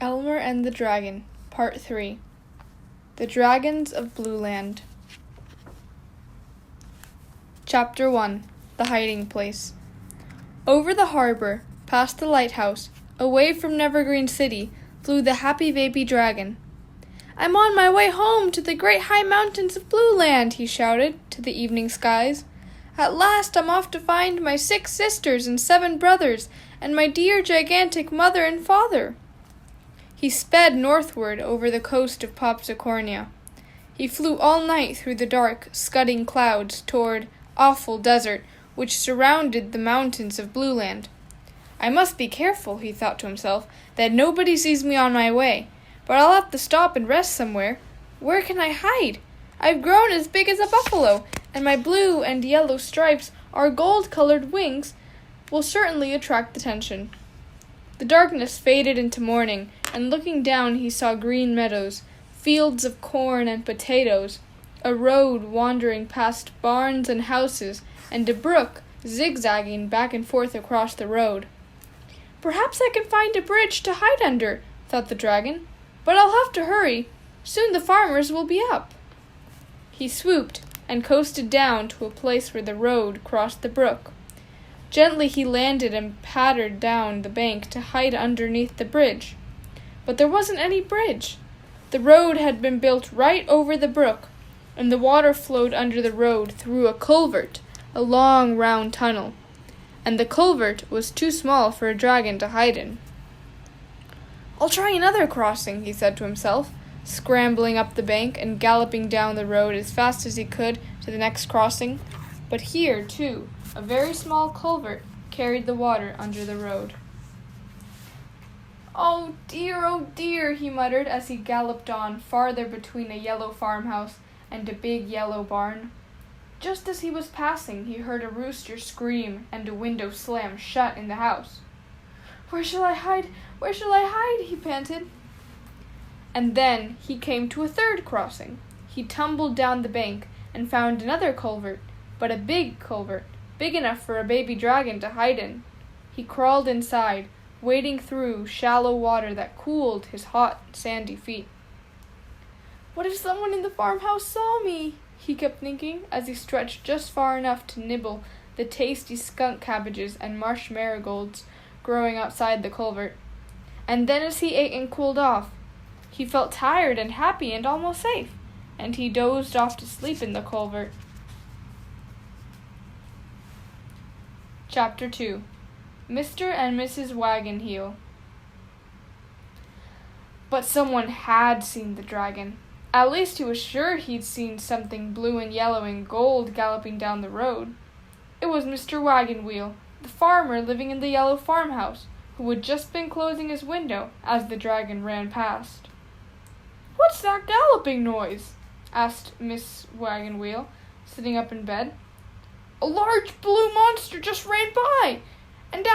Elmer and the Dragon, Part 3. The Dragons of Blueland. Chapter 1. The Hiding Place. Over the harbor, past the lighthouse, away from Nevergreen City, flew the happy baby dragon. "I'm on my way home to the great high mountains of Blueland," he shouted to the evening skies. "At last I'm off to find my 6 sisters and 7 brothers, and my dear gigantic mother and father." He sped northward over the coast of Popsicornia. He flew all night through the dark, scudding clouds toward awful desert which surrounded the mountains of Blueland. "I must be careful," he thought to himself, "that nobody sees me on my way. But I'll have to stop and rest somewhere. Where can I hide? I've grown as big as a buffalo, and my blue and yellow stripes, our gold-colored wings, will certainly attract attention." The darkness faded into morning, and looking down he saw green meadows, fields of corn and potatoes, a road wandering past barns and houses, and a brook zigzagging back and forth across the road. "Perhaps I can find a bridge to hide under," thought the dragon, "but I'll have to hurry. Soon the farmers will be up." He swooped and coasted down to a place where the road crossed the brook. Gently he landed and pattered down the bank to hide underneath the bridge. But there wasn't any bridge. The road had been built right over the brook, and the water flowed under the road through a culvert, a long round tunnel, and the culvert was too small for a dragon to hide in. "I'll try another crossing," he said to himself, scrambling up the bank and galloping down the road as fast as he could to the next crossing. But here, too, a very small culvert carried the water under the road. Oh dear," he muttered as he galloped on farther between a yellow farmhouse and a big yellow barn. Just as he was passing, he heard a rooster scream and a window slam shut in the house. "Where shall I hide? Where shall I hide?" he panted. And then he came to a third crossing. He tumbled down the bank and found another culvert, but a big culvert, big enough for a baby dragon to hide in. He crawled inside, wading through shallow water that cooled his hot, sandy feet. "What if someone in the farmhouse saw me?" he kept thinking as he stretched just far enough to nibble the tasty skunk cabbages and marsh marigolds growing outside the culvert. And then as he ate and cooled off, he felt tired and happy and almost safe, and he dozed off to sleep in the culvert. Chapter 2. Mr. and Mrs. Wagon Wheel. But someone had seen the dragon. At least he was sure he'd seen something blue and yellow and gold galloping down the road. It was Mr. Wagon Wheel, the farmer living in the yellow farmhouse, who had just been closing his window as the dragon ran past. "What's that galloping noise?" asked Miss Wagon Wheel, sitting up in bed. "A large blue monster just ran by, and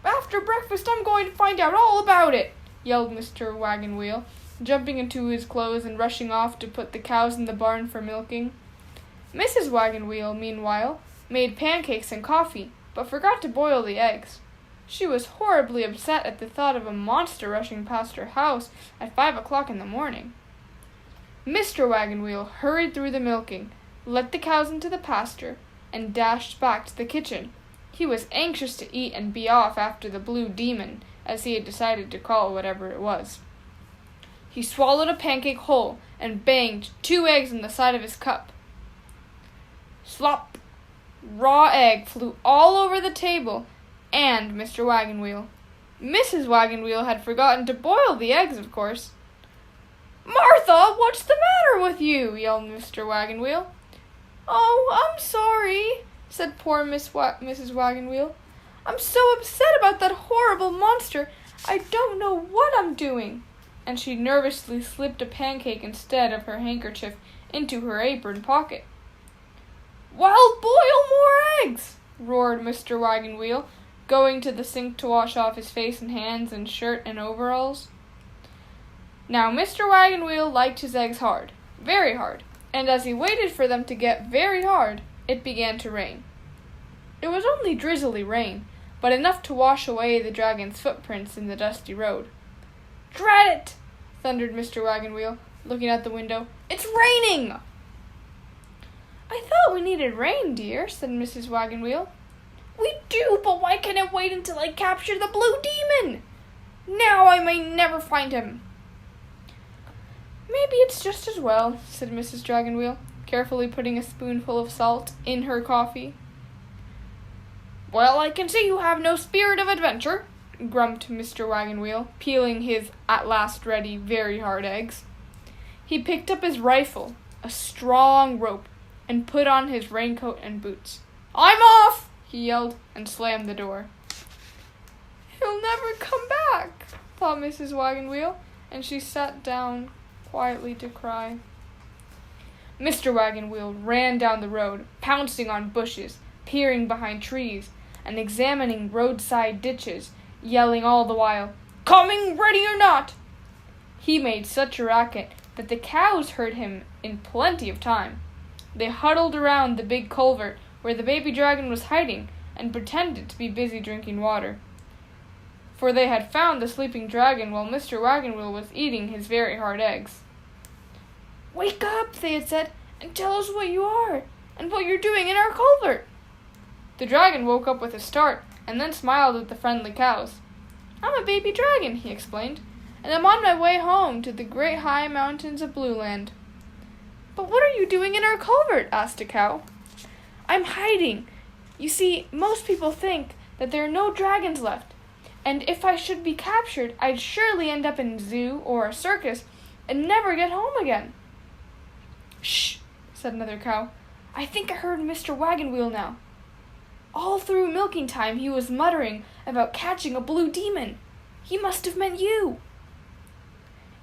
after breakfast I'm going to find out all about it," yelled Mr. Wagon Wheel, jumping into his clothes and rushing off to put the cows in the barn for milking. Mrs. Wagon Wheel, meanwhile, made pancakes and coffee, but forgot to boil the eggs. She was horribly upset at the thought of a monster rushing past her house at 5 o'clock in the morning. Mr. Wagon Wheel hurried through the milking, let the cows into the pasture, and dashed back to the kitchen. He was anxious to eat and be off after the blue demon, as he had decided to call whatever it was. He swallowed a pancake whole and banged 2 eggs in the side of his cup. Slop! Raw egg flew all over the table and Mr. Wagon Wheel. Mrs. Wagon Wheel had forgotten to boil the eggs, of course. "Martha, what's the matter with you?" yelled Mr. Wagon Wheel. "Oh, I'm sorry," said poor Mrs. Wagon Wheel. "I'm so upset about that horrible monster, I don't know what I'm doing." And she nervously slipped a pancake instead of her handkerchief into her apron pocket. "Well, boil more eggs!" roared Mr. Wagon Wheel, going to the sink to wash off his face and hands and shirt and overalls. Now Mr. Wagon Wheel liked his eggs hard, very hard, and as he waited for them to get very hard, it began to rain. It was only drizzly rain, but enough to wash away the dragon's footprints in the dusty road. Drat it! Thundered Mr. Wagon Wheel, looking out the window. It's raining! I thought we needed rain, dear, said Mrs. Wagon Wheel. We do, but why can't it wait until I capture the blue demon? Now I may never find him. Maybe it's just as well, said Mrs. Dragon Wheel, carefully putting a spoonful of salt in her coffee. Well, I can see you have no spirit of adventure, grumped Mr. Wagon Wheel, peeling his at last ready very hard eggs. He picked up his rifle, a strong rope, and put on his raincoat and boots. I'm off! He yelled and slammed the door. He'll never come back, thought Mrs. Wagon Wheel, and she sat down quietly to cry. Mr. Wagon Wheel ran down the road, pouncing on bushes, peering behind trees, and examining roadside ditches, yelling all the while, Coming, ready or not! He made such a racket that the cows heard him in plenty of time. They huddled around the big culvert where the baby dragon was hiding and pretended to be busy drinking water. For they had found the sleeping dragon while Mr. Wagon Wheel was eating his very hard eggs. Wake up, they had said, and tell us what you are, and what you're doing in our culvert. The dragon woke up with a start, and then smiled at the friendly cows. I'm a baby dragon, he explained, and I'm on my way home to the great high mountains of Blue Land. But what are you doing in our culvert? Asked a cow. I'm hiding. You see, most people think that there are no dragons left, and if I should be captured, I'd surely end up in a zoo or a circus and never get home again. Shh, said another cow. I think I heard Mr. Wagon Wheel now. All through milking time he was muttering about catching a blue demon. He must have meant you.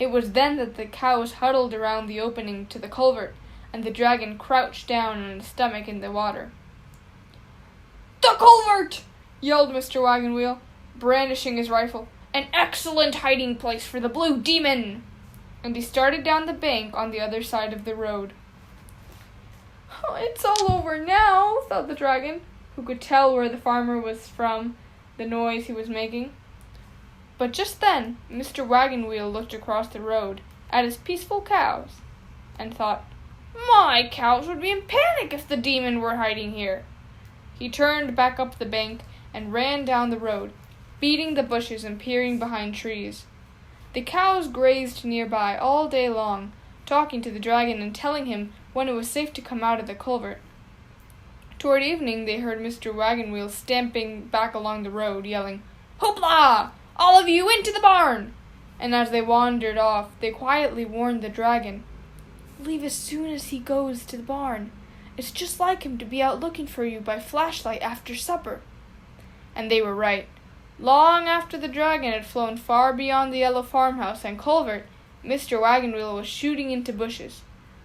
It was then that the cows huddled around the opening to the culvert, and the dragon crouched down on his stomach in the water. The culvert! Yelled Mr. Wagon Wheel, brandishing his rifle. An excellent hiding place for the blue demon! And he started down the bank on the other side of the road. Oh, it's all over now, thought the dragon, who could tell where the farmer was from the noise he was making. But just then, Mr. Wagon Wheel looked across the road at his peaceful cows and thought, My cows would be in panic if the demon were hiding here. He turned back up the bank and ran down the road, beating the bushes and peering behind trees. The cows grazed nearby all day long, talking to the dragon and telling him when it was safe to come out of the culvert. Toward evening, they heard Mr. Wagon Wheel stamping back along the road, yelling, Hoopla! All of you into the barn! And as they wandered off, they quietly warned the dragon, Leave as soon as he goes to the barn. It's just like him to be out looking for you by flashlight after supper. And they were right. Long after the dragon had flown far beyond the yellow farmhouse and culvert, Mr. Wagon Wheel was shooting into bushes.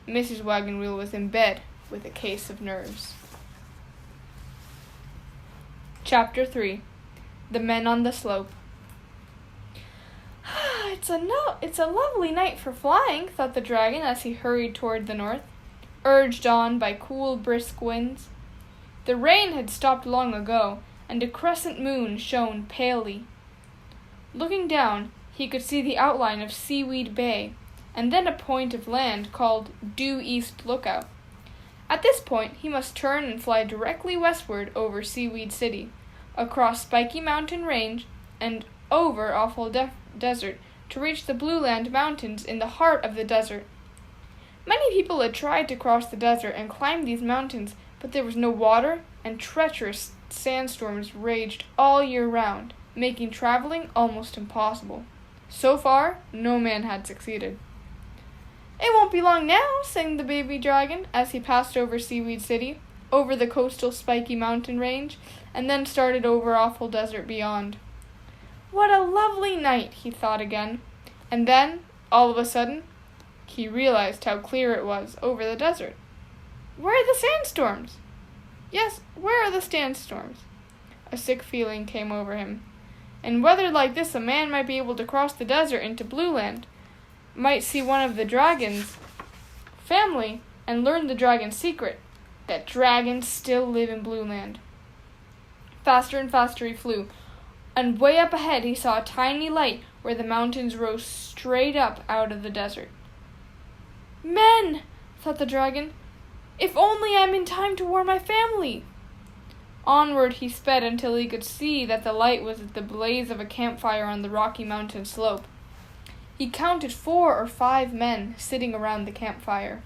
Mrs. Wagon Wheel was in bed with a case of nerves. Chapter 3. The Men on the Slope. It's a lovely night for flying, thought the dragon as he hurried toward the north, urged on by cool, brisk winds. The rain had stopped long ago, and a crescent moon shone palely. Looking down, he could see the outline of Seaweed Bay, and then a point of land called Due East Lookout. At this point, he must turn and fly directly westward over Seaweed City, across Spiky Mountain Range, and over Awful Desert to reach the Blue Land Mountains in the heart of the desert. Many people had tried to cross the desert and climb these mountains, but there was no water, and treacherous sandstorms raged all year round, making traveling almost impossible. So far, no man had succeeded. It won't be long now, sang the baby dragon as he passed over Seaweed City, over the coastal Spiky Mountain Range, and then started over Awful Desert beyond. What a lovely night, he thought again. And then, all of a sudden, he realized how clear it was over the desert. Where are the sandstorms? Yes, where are the sandstorms? A sick feeling came over him. In weather like this, a man might be able to cross the desert into Blue Land, might see one of the dragon's family, and learn the dragon's secret, that dragons still live in Blue Land. Faster and faster he flew, and way up ahead he saw a tiny light where the mountains rose straight up out of the desert. Men, thought the dragon, if only I'm in time to warn my family. Onward he sped until he could see that the light was the blaze of a campfire on the rocky mountain slope. He counted 4 or 5 men sitting around the campfire.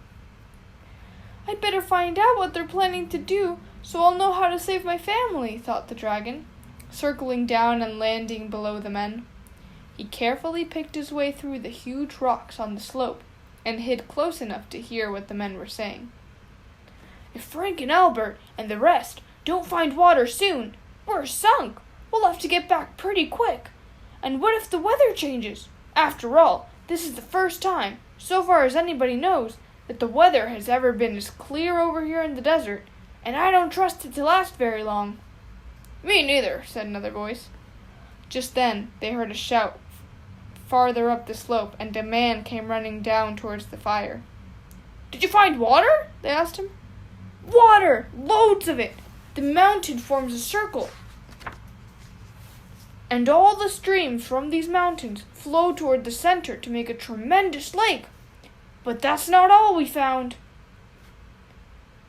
I'd better find out what they're planning to do, so I'll know how to save my family, thought the dragon, circling down and landing below the men. He carefully picked his way through the huge rocks on the slope and hid close enough to hear what the men were saying. If Frank and Albert and the rest don't find water soon, we're sunk. We'll have to get back pretty quick. And what if the weather changes? After all, this is the first time, so far as anybody knows, that the weather has ever been as clear over here in the desert, and I don't trust it to last very long. Me neither, said another voice. Just then they heard a shout farther up the slope, and a man came running down towards the fire. Did you find water? They asked him. Water! Loads of it! The mountain forms a circle, and all the streams from these mountains flow toward the center to make a tremendous lake. But that's not all we found.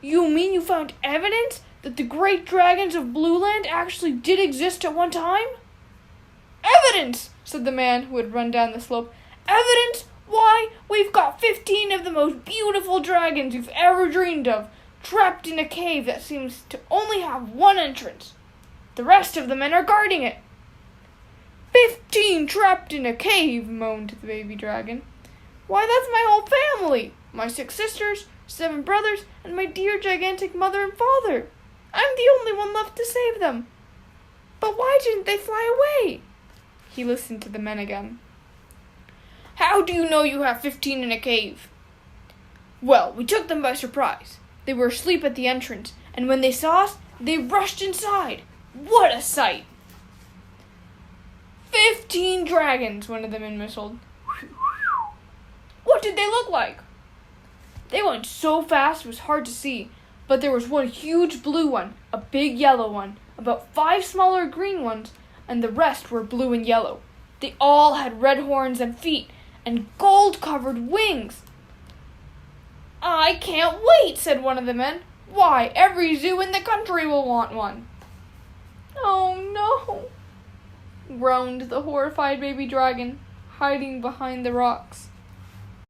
You mean you found evidence that the great dragons of Blue Land actually did exist at one time? Evidence, said the man who had run down the slope. Evidence? Why, we've got 15 of the most beautiful dragons you've ever dreamed of, trapped in a cave that seems to only have one entrance. The rest of the men are guarding it. 15 trapped in a cave, moaned the baby dragon. Why, that's my whole family! My 6 sisters, 7 brothers, and my dear gigantic mother and father. I'm the only one left to save them. But why didn't they fly away? He listened to the men again. How do you know you have 15 in a cave? Well, we took them by surprise. They were asleep at the entrance, and when they saw us, they rushed inside. What a sight! 15 dragons, one of the men whistled. What did they look like? They went so fast it was hard to see, but there was one huge blue one, a big yellow one, about 5 smaller green ones, and the rest were blue and yellow. They all had red horns and feet, and gold-covered wings. I can't wait, said one of the men. Why, every zoo in the country will want one. Oh no, groaned the horrified baby dragon, hiding behind the rocks.